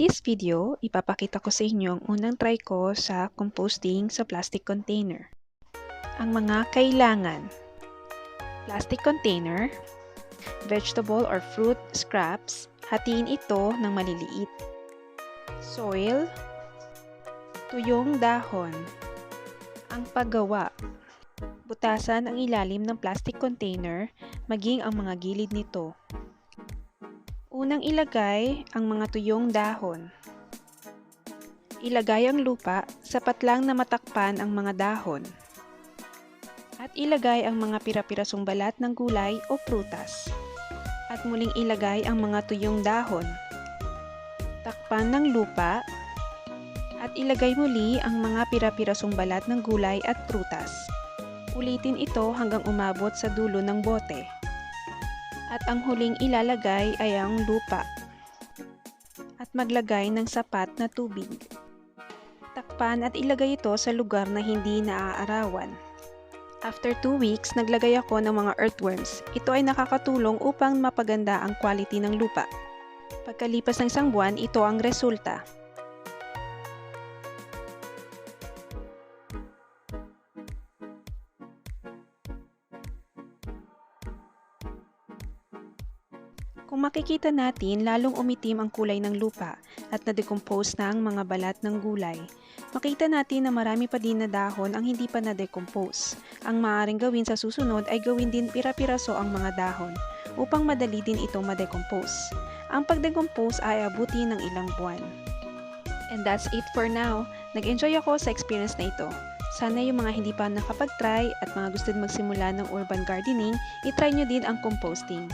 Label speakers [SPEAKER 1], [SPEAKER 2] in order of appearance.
[SPEAKER 1] In this video, ipapakita ko sa inyo ang unang try ko sa composting sa plastic container. Ang mga kailangan: plastic container, vegetable or fruit scraps, hatiin ito ng maliliit, soil, tuyong dahon. Ang paggawa: butasan ang ilalim ng plastic container, maging ang mga gilid nito. Unang ilagay ang mga tuyong dahon. Ilagay ang lupa, sapat lang na matakpan ang mga dahon. At ilagay ang mga pira-pirasong balat ng gulay o prutas. At muling ilagay ang mga tuyong dahon. Takpan ng lupa. At ilagay muli ang mga pira-pirasong balat ng gulay at prutas. Ulitin ito hanggang umabot sa dulo ng bote. At ang huling ilalagay ay ang lupa. At maglagay ng sapat na tubig. Takpan at ilagay ito sa lugar na hindi naaarawan. After 2 weeks, naglagay ako ng mga earthworms. Ito ay nakakatulong upang mapaganda ang quality ng lupa. Pagkalipas ng 1 buwan, ito ang resulta. Kung makikita natin, lalong umitim ang kulay ng lupa at na-decompose na ang mga balat ng gulay. Makita natin na marami pa din na dahon ang hindi pa na-decompose. Ang maaaring gawin sa susunod ay gawin din pira-piraso ang mga dahon upang madali din itong ma-decompose. Ang pag-decompose ay abuti ng ilang buwan. And that's it for now. Nag-enjoy ako sa experience na ito. Sana yung mga hindi pa nakapag-try at mga gusto magsimula ng urban gardening, itry nyo din ang composting.